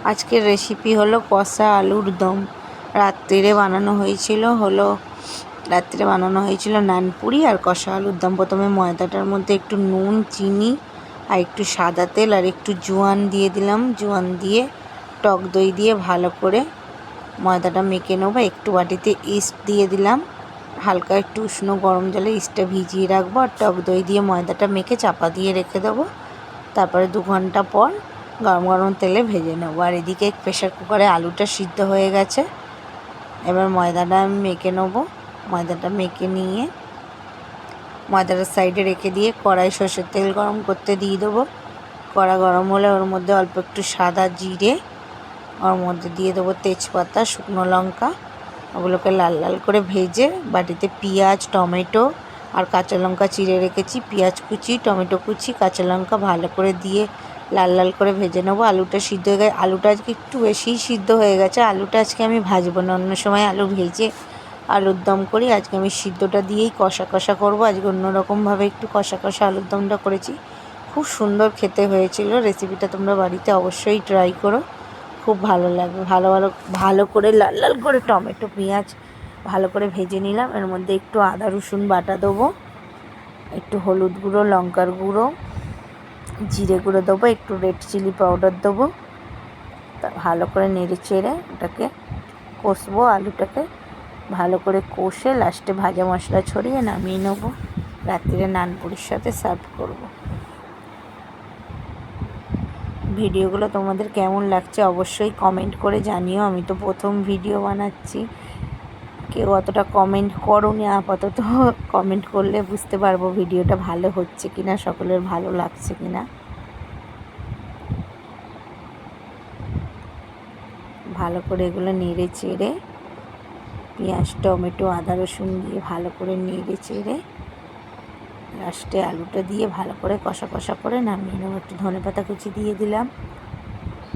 আজকের রেসিপি হলো কষা আলুর দম। রাত্রিরে বানানো হয়েছিল নানপুরি আর কষা আলুর দম। প্রথমে ময়দাটার মধ্যে একটু নুন, চিনি আর একটু সাদা তেল আর একটু জোয়ান দিয়ে দিলাম। জোয়ান দিয়ে টক দই দিয়ে ভালো করে ময়দাটা মেখে নেবো। একটু বাটিতে ইস্ট দিয়ে দিলাম, হালকা একটু উষ্ণ গরম জলে ইস্টটা ভিজিয়ে রাখবো আর টক দই দিয়ে ময়দাটা মেখে চাপা দিয়ে রেখে দেবো। তারপরে 2 ঘন্টা পর গরম গরম তেলে ভেজে নেবো। আর এদিকে প্রেশার কুকারে আলুটা সিদ্ধ হয়ে গেছে। এবার ময়দাটা আমি মেখে নেবো। ময়দাটা মেখে নিয়ে ময়দাটার সাইডে রেখে দিয়ে কড়াই সর্ষের তেল গরম করতে দিয়ে দেবো। কড়া গরম হলে ওর মধ্যে অল্প একটু সাদা জিরে, ওর মধ্যে দিয়ে দেবো তেজপাতা, শুকনো লঙ্কা। ওগুলোকে লাল লাল করে ভেজে বাটিতে পেঁয়াজ, টমেটো আর কাঁচা লঙ্কা চিড়ে রেখেছি, পেঁয়াজ কুচি, টমেটো কুচি, কাঁচা লঙ্কা ভালো করে দিয়ে লাল লাল করে ভেজে নেবো। আলুটা সিদ্ধ হয়ে গেছে। আলুটা আজকে একটু বেশিই সিদ্ধ হয়ে গেছে। আলুটা আজকে আমি ভাজবো না, অন্য সময় আলু ভেজে আলুর দম করি। আজকে আমি সিদ্ধটা দিয়েই কষা কষা করবো। আজকে অন্যরকমভাবে একটু কষা কষা আলুর দমটা করেছি। খুব সুন্দর খেতে হয়েছিল। রেসিপিটা তোমরা বাড়িতে অবশ্যই ট্রাই করো, খুব ভালো লাগবে। ভালো করে লাল লাল করে টমেটো, পেঁয়াজ ভালো করে ভেজে নিলাম। এর মধ্যে একটু আদা রসুন বাটা দেবো, একটু হলুদ গুঁড়ো, লঙ্কার গুঁড়ো, জিরে গুঁড়ো দেবো, একটু রেড চিলি পাউডার দেবো। ভালো করে নেড়ে চেড়ে ওটাকে কষবো। আলুটাকে ভালো করে কষে লাস্টে ভাজা মশলা ছড়িয়ে নামিয়ে নেবো। রাত্রিরে নানপুরির সাথে সার্ভ করবো। ভিডিওগুলো তোমাদের কেমন লাগছে অবশ্যই কমেন্ট করে জানিও। আমি তো প্রথম ভিডিও বানাচ্ছি, কেউ অতটা কমেন্ট করোনি। আপাতত কমেন্ট করলে বুঝতে পারবো ভিডিওটা ভালো হচ্ছে কিনা, সকলের ভালো লাগছে কিনা। ভালো করে এগুলো নেড়ে চেড়ে পেঁয়াজ, টমেটো, আদা রসুন দিয়ে ভালো করে নেড়ে চেড়ে লাস্টে আলুটা দিয়ে ভালো করে কষা কষা করে নামিয়ে নেবো। একটু ধনেপাতা কুচি দিয়ে দিলাম।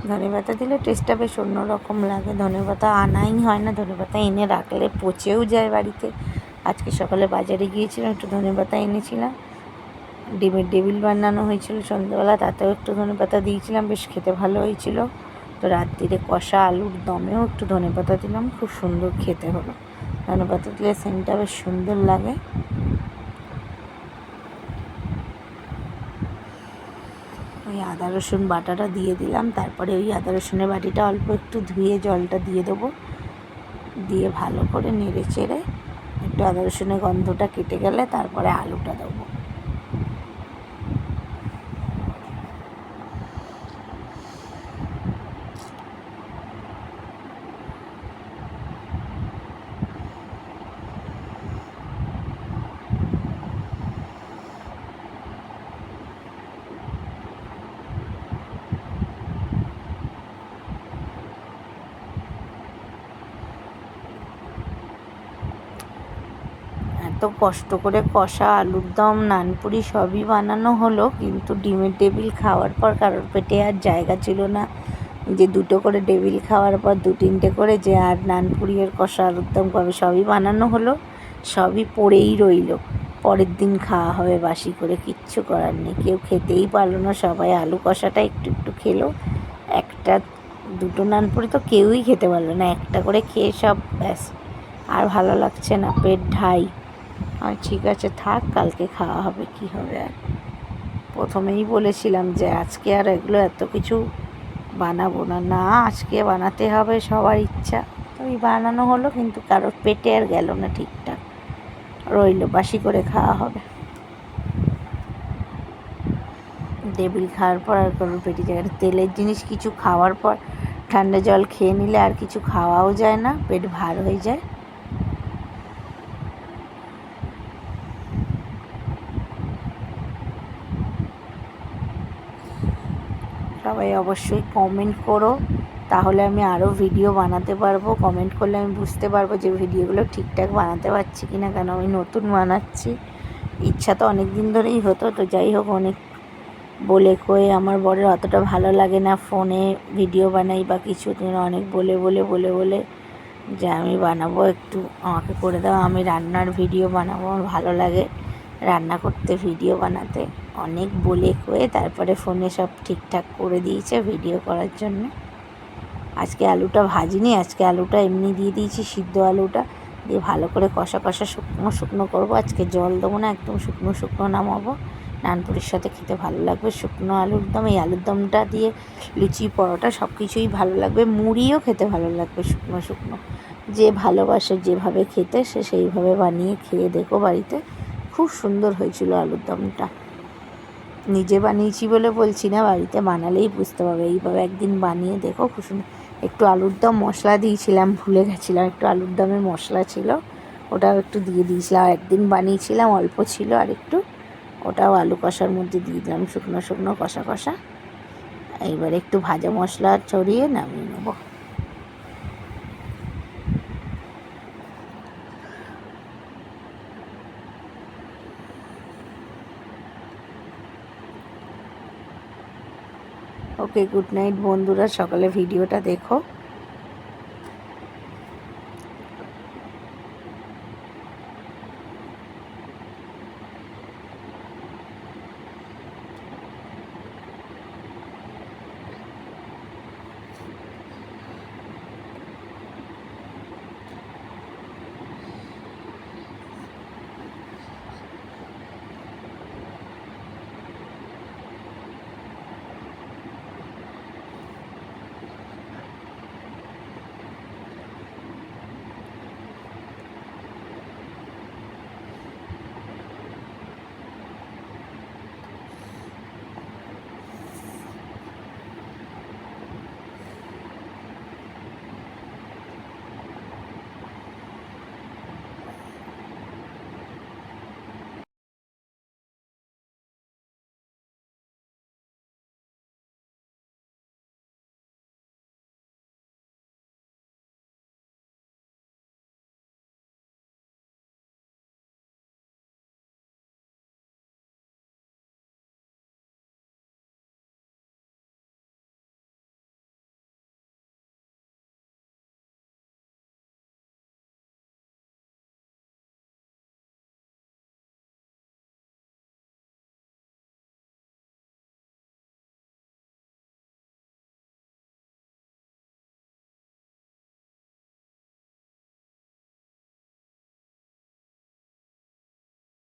ধনেপাতা দিলে টেস্টটা বেশ অন্যরকম লাগে। ধনেপাতা আনাই হয় না, ধনেপাতা এনে রাখলে পচেও যায় বাড়িতে। আজকে সকালে বাজারে গিয়েছিলাম, একটু ধনেপাতা এনেছিলাম। ডিমের টেবিল বানানো হয়েছিল সন্ধ্যাবেলা, তাতেও একটু ধনেপাতা দিয়েছিলাম, বেশ খেতে ভালো হয়েছিল। তো রাত্রিরে কষা আলুর দমেও একটু ধনেপাতা দিলাম, খুব সুন্দর খেতে হলো। ধনেপাতা দিলে সেন্টটা বেশ সুন্দর লাগে। ওই আদা রসুন বাটাটা দিয়ে দিলাম। তারপরে ওই আদা রসুনের বাটিটা অল্প একটু ধুয়ে জলটা দিয়ে দেবো। দিয়ে ভালো করে নেড়ে চেড়ে একটু আদা রসুনের গন্ধটা কেটে গেলে তারপরে আলুটা দেবো। এত কষ্ট করে কষা আলুর দম, নানপুরি সবই বানানো হলো, কিন্তু ডিমের টেবিল খাওয়ার পর কারোর পেটে আর জায়গা ছিল না যে 2টো করে টেবিল খাওয়ার পর 2-3টে করে যে আর নানপুরি আর কষা আলুর দম করবে। সবই বানানো হলো, সবই পড়েই রইল। পরের দিন খাওয়া হবে বাসি করে, কিচ্ছু করার নেই। কেউ খেতেই পারলো না, সবাই আলু কষাটা একটু একটু খেলো। 2টো নানপুরি তো কেউই খেতে পারলো না, একটা করে খেয়ে সব ব্যাস, আর ভালো লাগছে না, পেট ঢাই। আর ঠিক আছে থাক, কালকে খাওয়া হবে, কি হবে আর। প্রথমেই বলেছিলাম যে আজকে আর এগুলো এত কিছু বানাবো না। না, আজকে বানাতে হবে, সবার ইচ্ছা। তো এই বানানো হলো, কিন্তু কারোর পেটে আর গেল না, ঠিকঠাক রইলো, বাসি করে খাওয়া হবে। টেবিল খাওয়ার পর আর কারোর পেটে যায় না। তেলের জিনিস কিছু খাওয়ার পর ঠান্ডা জল খেয়ে নিলে আর কিছু খাওয়াও যায় না, পেট ভার হয়ে যায়। সবাই অবশ্যই কমেন্ট করো, তাহলে আমি আরও ভিডিও বানাতে পারবো। কমেন্ট করলে আমি বুঝতে পারবো যে ভিডিওগুলো ঠিকঠাক বানাতে পারছি কি না, কেন আমি নতুন বানাচ্ছি। ইচ্ছা তো অনেক দিন ধরেই হতো, তো যাই হোক, অনেক বলে কয়ে আমার বরের অতটা ভালো লাগে না ফোনে ভিডিও বানাই বা কিছু, অনেক বলে বলে বলে বলে যে আমি বানাবো, একটু আমাকে করে দাও, আমি রান্নার ভিডিও বানাবো। আমার ভালো লাগে রান্না করতে, ভিডিও বানাতে। অনেক বলে কয়ে তারপরে ফোনে সব ঠিকঠাক করে দিয়েছে ভিডিও করার জন্য। আজকে আলুটা ভাজিনি, আজকে আলুটা এমনি দিয়ে দিয়েছি, সিদ্ধ আলুটা দিয়ে ভালো করে কষা কষা শুকনো শুকনো করবো। আজকে জল দেবো না, একদম শুকনো শুকনো নামাবো। নানপুরির সাথে খেতে ভালো লাগবে শুকনো আলুর দম। এই আলুর দমটা দিয়ে লুচি পরোটা সব কিছুই ভালো লাগবে, মুড়িও খেতে ভালো লাগবে শুকনো শুকনো। যে ভালোবাসে যেভাবে খেতে সে সেইভাবে বানিয়ে খেয়ে দেখো বাড়িতে, খুব সুন্দর হয়েছিল আলুর দমটা। নিজে বানিয়েছি বলে বলছি না, বাড়িতে বানালেই বুঝতে পারবে। এইভাবে একদিন বানিয়ে দেখো, খুব সুন্দর। একটু আলুর দম মশলা দিয়েছিলাম, ভুলে গেছিলাম, একটু আলুর দমের মশলা ছিল, ওটাও একটু দিয়ে দিয়েছিলাম। একদিন বানিয়েছিলাম, অল্প ছিল আর একটু, ওটাও আলু কষার মধ্যে দিয়ে দিলাম, শুকনো শুকনো কষা কষা। এইবার একটু ভাজা মশলা ছড়িয়ে নামিয়ে নেবো। ওকে, গুড নাইট বন্ধুরা, সকালে ভিডিওটা দেখো।